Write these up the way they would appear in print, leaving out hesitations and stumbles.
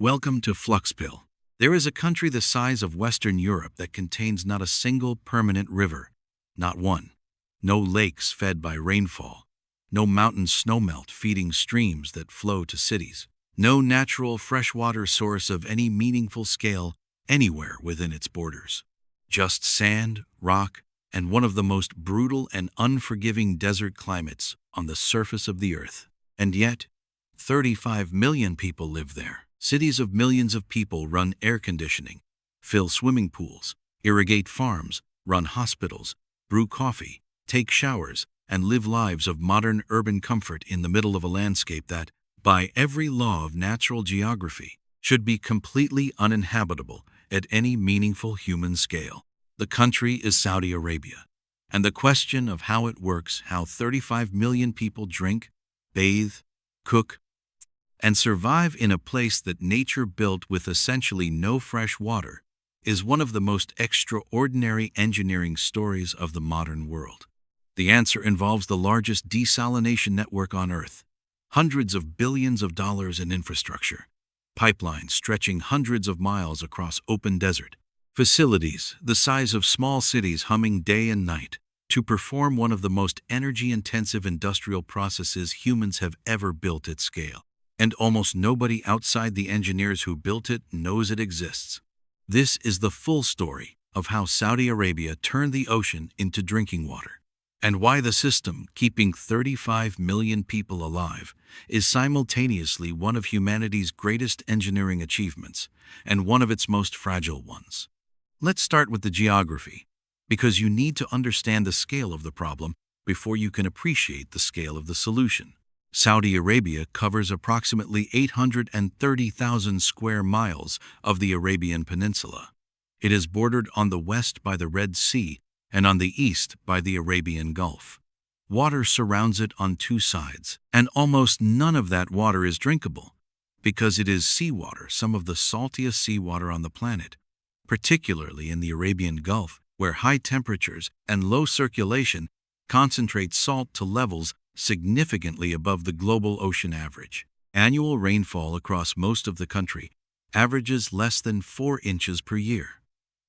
Welcome to Fluxpill. There is a country the size of Western Europe that contains not a single permanent river, not one. No lakes fed by rainfall, no mountain snowmelt feeding streams that flow to cities, no natural freshwater source of any meaningful scale anywhere within its borders. Just sand, rock, and one of the most brutal and unforgiving desert climates on the surface of the earth. And yet, 35 million people live there. Cities of millions of people run air conditioning, fill swimming pools, irrigate farms, run hospitals, brew coffee, take showers, and live lives of modern urban comfort in the middle of a landscape that, by every law of natural geography, should be completely uninhabitable at any meaningful human scale. The country is Saudi Arabia, and the question of how it works, how 35 million people drink, bathe, cook, and survive in a place that nature built with essentially no fresh water, is one of the most extraordinary engineering stories of the modern world. The answer involves the largest desalination network on Earth, hundreds of billions of dollars in infrastructure, pipelines stretching hundreds of miles across open desert, facilities the size of small cities humming day and night to perform one of the most energy-intensive industrial processes humans have ever built at scale. And almost nobody outside the engineers who built it knows it exists. This is the full story of how Saudi Arabia turned the ocean into drinking water, and why the system keeping 35 million people alive is simultaneously one of humanity's greatest engineering achievements and one of its most fragile ones. Let's start with the geography, because you need to understand the scale of the problem before you can appreciate the scale of the solution. Saudi Arabia covers approximately 830,000 square miles of the Arabian Peninsula. It is bordered on the west by the Red Sea and on the east by the Arabian Gulf. Water surrounds it on two sides, and almost none of that water is drinkable, because it is seawater, some of the saltiest seawater on the planet, particularly in the Arabian Gulf, where high temperatures and low circulation concentrate salt to levels significantly above the global ocean average. Annual rainfall across most of the country averages less than 4 inches per year.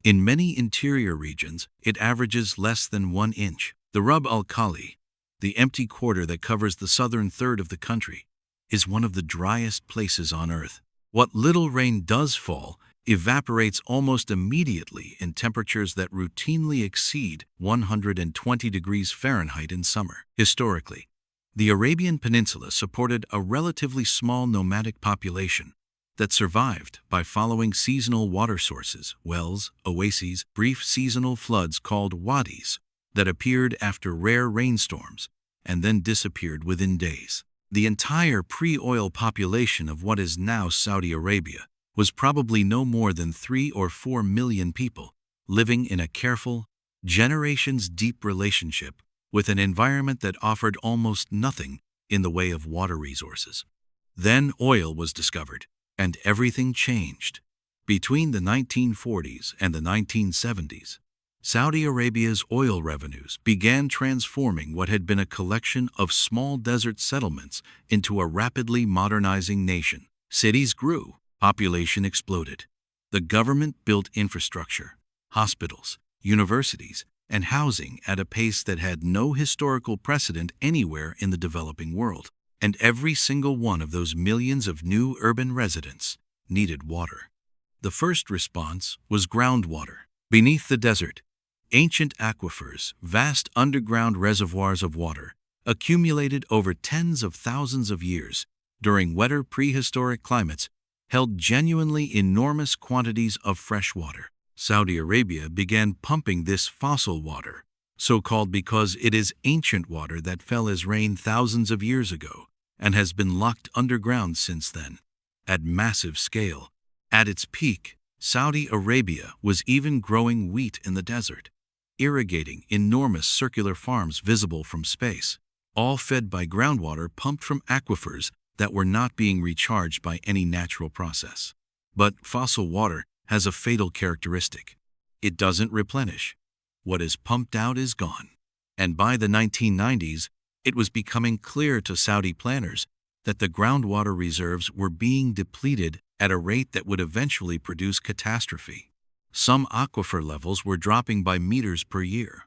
In many interior regions, it averages less than 1 inch. The Rub al-Khali, the empty quarter that covers the southern third of the country, is one of the driest places on Earth. What little rain does fall evaporates almost immediately in temperatures that routinely exceed 120 degrees Fahrenheit in summer. Historically, the Arabian Peninsula supported a relatively small nomadic population that survived by following seasonal water sources, wells, oases, brief seasonal floods called wadis that appeared after rare rainstorms and then disappeared within days. The entire pre-oil population of what is now Saudi Arabia was probably no more than 3 or 4 million people living in a careful, generations-deep relationship with an environment that offered almost nothing in the way of water resources. Then oil was discovered, and everything changed. Between the 1940s and the 1970s, Saudi Arabia's oil revenues began transforming what had been a collection of small desert settlements into a rapidly modernizing nation. Cities grew, population exploded. The government built infrastructure, hospitals, universities, and housing at a pace that had no historical precedent anywhere in the developing world. And every single one of those millions of new urban residents needed water. The first response was groundwater. Beneath the desert, ancient aquifers, vast underground reservoirs of water, accumulated over tens of thousands of years during wetter prehistoric climates, held genuinely enormous quantities of fresh water. Saudi Arabia began pumping this fossil water, so-called because it is ancient water that fell as rain thousands of years ago and has been locked underground since then, at massive scale. At its peak, Saudi Arabia was even growing wheat in the desert, irrigating enormous circular farms visible from space, all fed by groundwater pumped from aquifers that were not being recharged by any natural process. But fossil water has a fatal characteristic. It doesn't replenish. What is pumped out is gone. And by the 1990s, it was becoming clear to Saudi planners that the groundwater reserves were being depleted at a rate that would eventually produce catastrophe. Some aquifer levels were dropping by meters per year.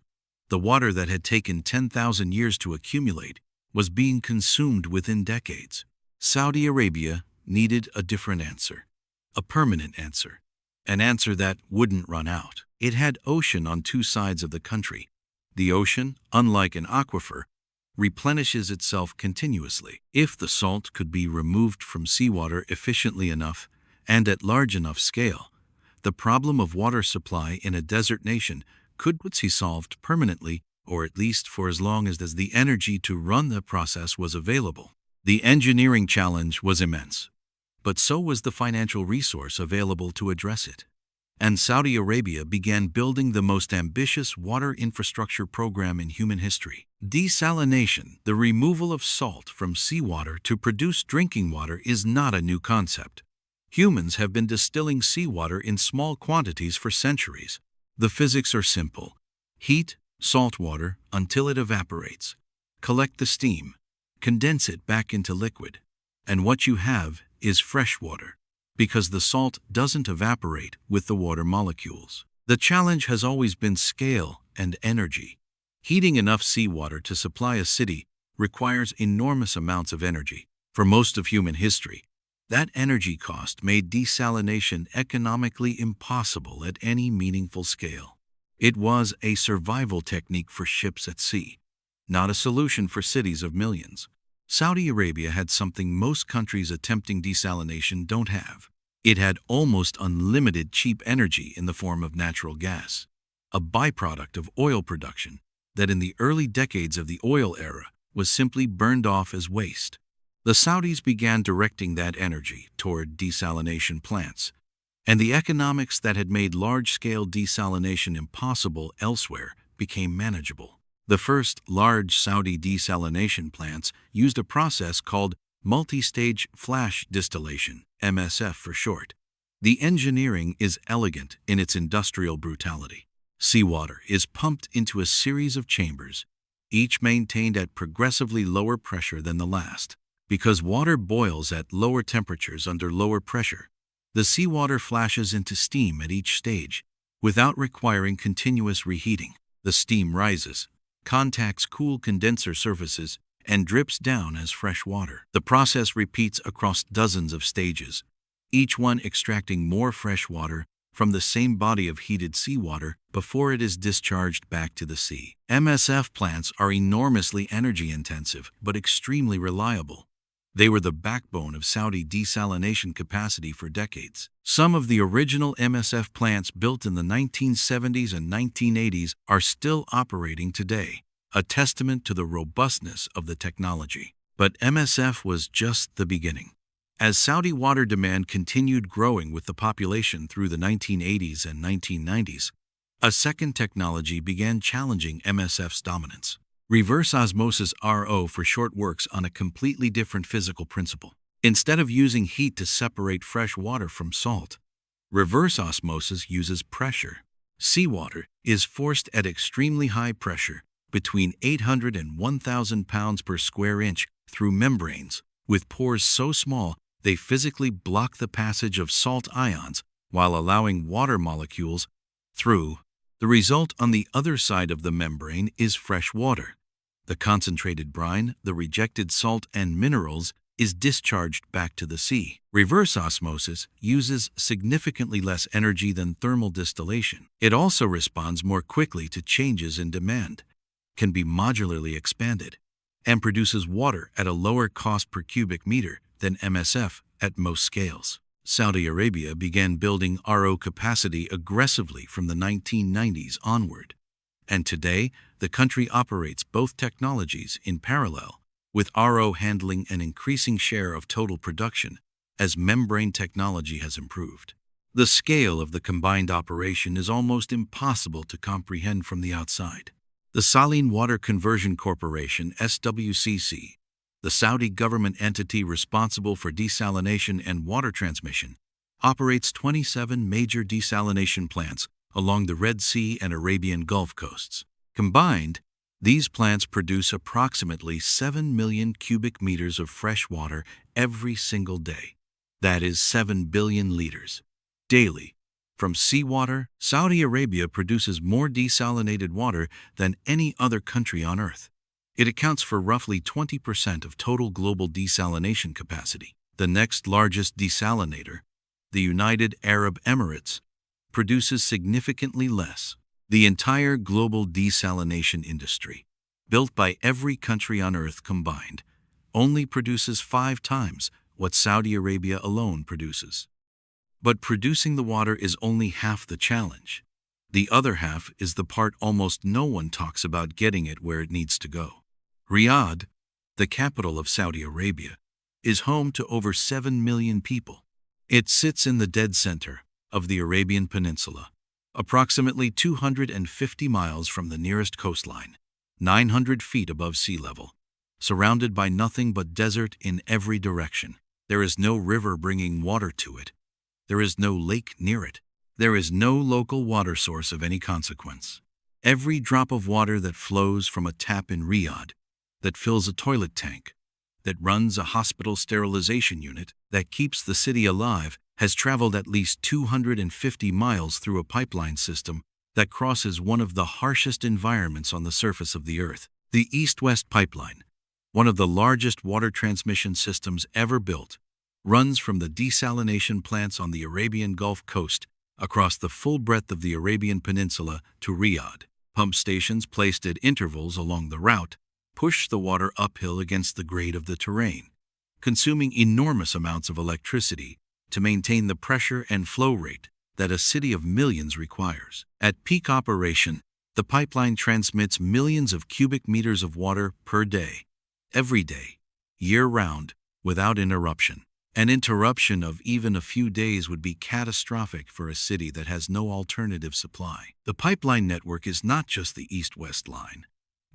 The water that had taken 10,000 years to accumulate was being consumed within decades. Saudi Arabia needed a different answer, a permanent answer, an answer that wouldn't run out. It had ocean on two sides of the country. The ocean, unlike an aquifer, replenishes itself continuously. If the salt could be removed from seawater efficiently enough and at large enough scale, the problem of water supply in a desert nation could be solved permanently, or at least for as long as the energy to run the process was available. The engineering challenge was immense, but so was the financial resource available to address it. And Saudi Arabia began building the most ambitious water infrastructure program in human history. Desalination, the removal of salt from seawater to produce drinking water, is not a new concept. Humans have been distilling seawater in small quantities for centuries. The physics are simple. Heat salt water until it evaporates. Collect the steam. Condense it back into liquid. And what you have is fresh water, because the salt doesn't evaporate with the water molecules. The challenge has always been scale and energy. Heating enough seawater to supply a city requires enormous amounts of energy. For most of human history, that energy cost made desalination economically impossible at any meaningful scale. It was a survival technique for ships at sea, not a solution for cities of millions. Saudi Arabia had something most countries attempting desalination don't have. It had almost unlimited cheap energy in the form of natural gas, a byproduct of oil production that in the early decades of the oil era was simply burned off as waste. The Saudis began directing that energy toward desalination plants, and the economics that had made large-scale desalination impossible elsewhere became manageable. The first large Saudi desalination plants used a process called multi-stage flash distillation, MSF for short. The engineering is elegant in its industrial brutality. Seawater is pumped into a series of chambers, each maintained at progressively lower pressure than the last. Because water boils at lower temperatures under lower pressure, the seawater flashes into steam at each stage, without requiring continuous reheating. The steam rises, contacts cool condenser surfaces, and drips down as fresh water. The process repeats across dozens of stages, each one extracting more fresh water from the same body of heated seawater before it is discharged back to the sea. MSF plants are enormously energy-intensive but extremely reliable. They were the backbone of Saudi desalination capacity for decades. Some of the original MSF plants built in the 1970s and 1980s are still operating today, a testament to the robustness of the technology. But MSF was just the beginning. As Saudi water demand continued growing with the population through the 1980s and 1990s, a second technology began challenging MSF's dominance. Reverse osmosis (RO) for short works on a completely different physical principle. Instead of using heat to separate fresh water from salt, reverse osmosis uses pressure. Seawater is forced at extremely high pressure, between 800 and 1,000 pounds per square inch, through membranes, with pores so small they physically block the passage of salt ions while allowing water molecules through. The result on the other side of the membrane is fresh water. The concentrated brine, the rejected salt and minerals, is discharged back to the sea. Reverse osmosis uses significantly less energy than thermal distillation. It also responds more quickly to changes in demand, can be modularly expanded, and produces water at a lower cost per cubic meter than MSF at most scales. Saudi Arabia began building RO capacity aggressively from the 1990s onward, and today the country operates both technologies in parallel, with RO handling an increasing share of total production as membrane technology has improved. The scale of the combined operation is almost impossible to comprehend from the outside. The Saline Water Conversion Corporation (SWCC), the Saudi government entity responsible for desalination and water transmission, operates 27 major desalination plants along the Red Sea and Arabian Gulf coasts. Combined, These plants produce approximately 7 million cubic meters of fresh water every single day. That is 7 billion liters daily. From seawater, Saudi Arabia produces more desalinated water than any other country on Earth. It accounts for roughly 20% of total global desalination capacity. The next largest desalinator, the United Arab Emirates, produces significantly less. The entire global desalination industry, built by every country on Earth combined, only produces 5 times what Saudi Arabia alone produces. But producing the water is only half the challenge. The other half is the part almost no one talks about: getting it where it needs to go. Riyadh, the capital of Saudi Arabia, is home to over 7 million people. It sits in the dead center of the Arabian Peninsula, approximately 250 miles from the nearest coastline, 900 feet above sea level, surrounded by nothing but desert in every direction. There is no river bringing water to it. There is no lake near it. There is no local water source of any consequence. Every drop of water that flows from a tap in Riyadh, that fills a toilet tank, that runs a hospital sterilization unit, that keeps the city alive, has traveled at least 250 miles through a pipeline system that crosses one of the harshest environments on the surface of the Earth. The East-West Pipeline, one of the largest water transmission systems ever built, runs from the desalination plants on the Arabian Gulf Coast across the full breadth of the Arabian Peninsula to Riyadh. Pump stations placed at intervals along the route push the water uphill against the grade of the terrain, consuming enormous amounts of electricity to maintain the pressure and flow rate that a city of millions requires. At peak operation, the pipeline transmits millions of cubic meters of water per day, every day, year-round, without interruption. An interruption of even a few days would be catastrophic for a city that has no alternative supply. The pipeline network is not just the east-west line.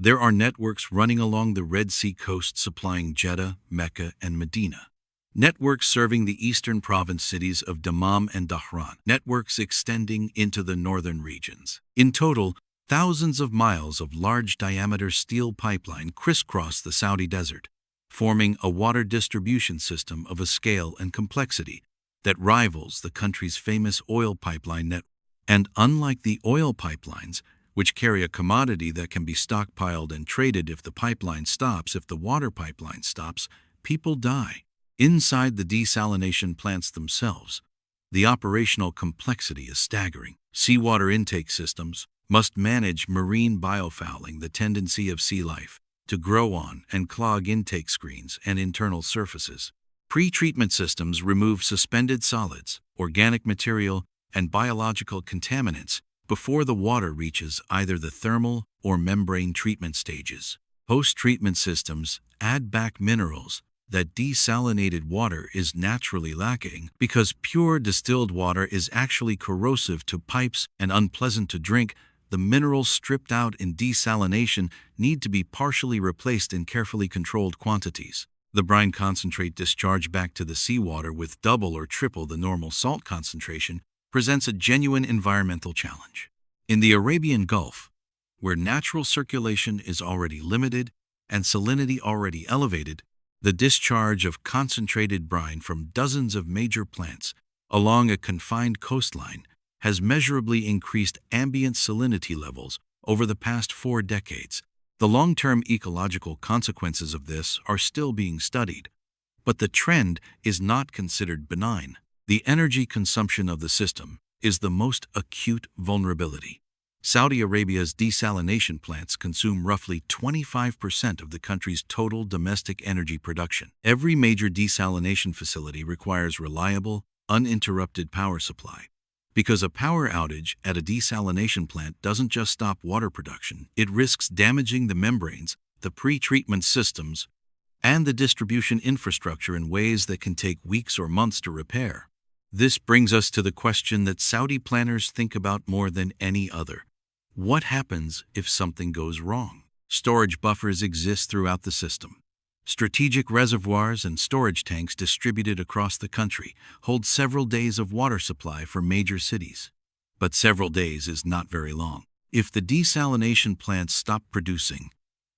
There are networks running along the Red Sea coast supplying Jeddah, Mecca, and Medina. Networks serving the eastern province cities of Dammam and Dhahran. Networks extending into the northern regions. In total, thousands of miles of large-diameter steel pipeline crisscross the Saudi desert, forming a water distribution system of a scale and complexity that rivals the country's famous oil pipeline network. And unlike the oil pipelines, which carry a commodity that can be stockpiled and traded if the pipeline stops, if the water pipeline stops, people die. Inside the desalination plants themselves, the operational complexity is staggering. Seawater intake systems must manage marine biofouling, the tendency of sea life to grow on and clog intake screens and internal surfaces. Pre-treatment systems remove suspended solids, organic material, and biological contaminants before the water reaches either the thermal or membrane treatment stages. Post-treatment systems add back minerals that desalinated water is naturally lacking, because pure distilled water is actually corrosive to pipes and unpleasant to drink. The minerals stripped out in desalination need to be partially replaced in carefully controlled quantities. The brine concentrate discharged back to the seawater with double or triple the normal salt concentration presents a genuine environmental challenge. In the Arabian Gulf, where natural circulation is already limited and salinity already elevated, the discharge of concentrated brine from dozens of major plants along a confined coastline has measurably increased ambient salinity levels over the past 4 decades. The long-term ecological consequences of this are still being studied, but the trend is not considered benign. The energy consumption of the system is the most acute vulnerability. Saudi Arabia's desalination plants consume roughly 25% of the country's total domestic energy production. Every major desalination facility requires reliable, uninterrupted power supply. Because a power outage at a desalination plant doesn't just stop water production, it risks damaging the membranes, the pre-treatment systems, and the distribution infrastructure in ways that can take weeks or months to repair. This brings us to the question that Saudi planners think about more than any other. What happens if something goes wrong? Storage buffers exist throughout the system. Strategic reservoirs and storage tanks distributed across the country hold several days of water supply for major cities. But several days is not very long. If the desalination plants stop producing,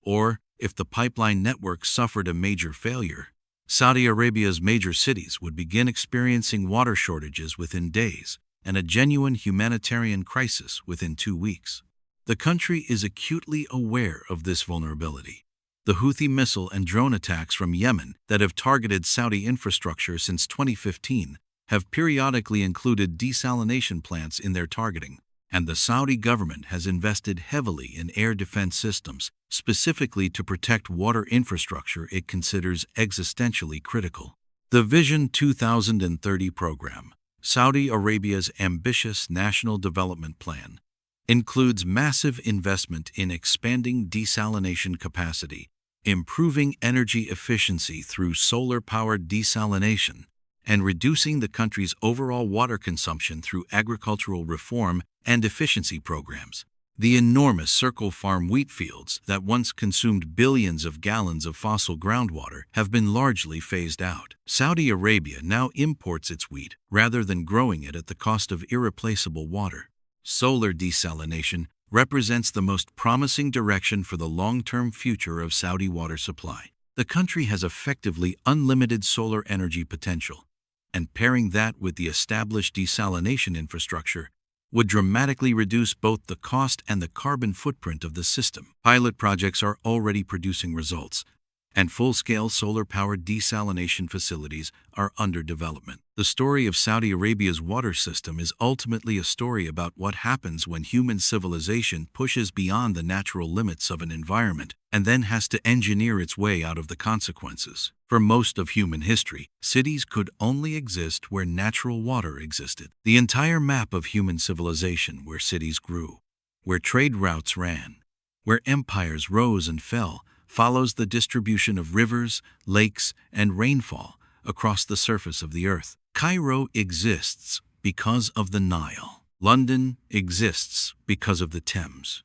Or, if the pipeline network suffered a major failure, Saudi Arabia's major cities would begin experiencing water shortages within days and a genuine humanitarian crisis within 2 weeks. The country is acutely aware of this vulnerability. The Houthi missile and drone attacks from Yemen that have targeted Saudi infrastructure since 2015 have periodically included desalination plants in their targeting, and the Saudi government has invested heavily in air defense systems, specifically to protect water infrastructure it considers existentially critical. The Vision 2030 program, Saudi Arabia's ambitious national development plan, includes massive investment in expanding desalination capacity, improving energy efficiency through solar-powered desalination, and reducing the country's overall water consumption through agricultural reform and efficiency programs. The enormous Circle Farm wheat fields that once consumed billions of gallons of fossil groundwater have been largely phased out. Saudi Arabia now imports its wheat rather than growing it at the cost of irreplaceable water. Solar desalination represents the most promising direction for the long-term future of Saudi water supply. The country has effectively unlimited solar energy potential, and pairing that with the established desalination infrastructure would dramatically reduce both the cost and the carbon footprint of the system. Pilot projects are already producing results, and full-scale solar-powered desalination facilities are under development. The story of Saudi Arabia's water system is ultimately a story about what happens when human civilization pushes beyond the natural limits of an environment and then has to engineer its way out of the consequences. For most of human history, cities could only exist where natural water existed. The entire map of human civilization, where cities grew, where trade routes ran, where empires rose and fell, follows the distribution of rivers, lakes, and rainfall across the surface of the earth. Cairo exists because of the Nile. London exists because of the Thames.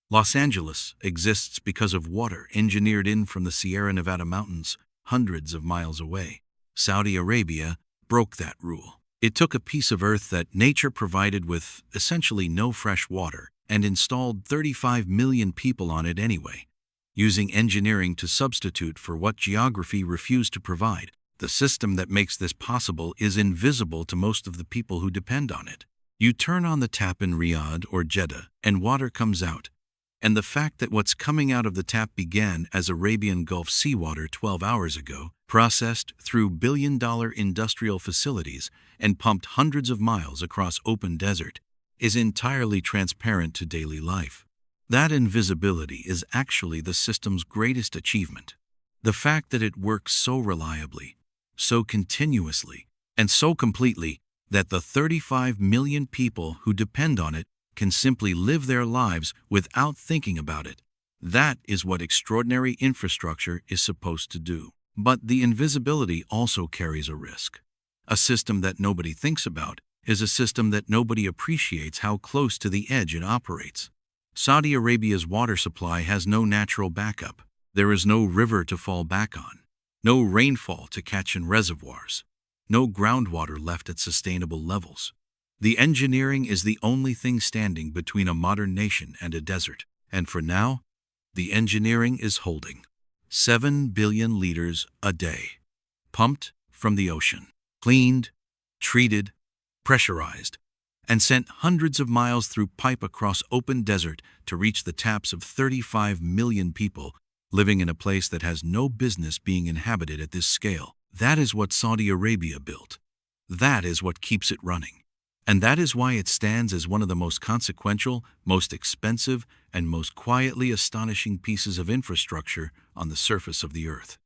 Los Angeles exists because of water engineered in from the Sierra Nevada mountains hundreds of miles away. Saudi Arabia broke that rule. It took a piece of earth that nature provided with essentially no fresh water and installed 35 million people on it anyway, using engineering to substitute for what geography refused to provide. The system that makes this possible is invisible to most of the people who depend on it. You turn on the tap in Riyadh or Jeddah, and water comes out. And the fact that what's coming out of the tap began as Arabian Gulf seawater 12 hours ago, processed through billion-dollar industrial facilities and pumped hundreds of miles across open desert, is entirely transparent to daily life. That invisibility is actually the system's greatest achievement. The fact that it works so reliably, so continuously, and so completely that the 35 million people who depend on it can simply live their lives without thinking about it. That is what extraordinary infrastructure is supposed to do. But the invisibility also carries a risk. A system that nobody thinks about is a system that nobody appreciates how close to the edge it operates. Saudi Arabia's water supply has no natural backup. There is no river to fall back on, no rainfall to catch in reservoirs, no groundwater left at sustainable levels. The engineering is the only thing standing between a modern nation and a desert. And for now, the engineering is holding. 7 billion liters a day, pumped from the ocean, cleaned, treated, pressurized, and sent hundreds of miles through pipe across open desert to reach the taps of 35 million people living in a place that has no business being inhabited at this scale. That is what Saudi Arabia built. That is what keeps it running. And that is why it stands as one of the most consequential, most expensive, and most quietly astonishing pieces of infrastructure on the surface of the earth.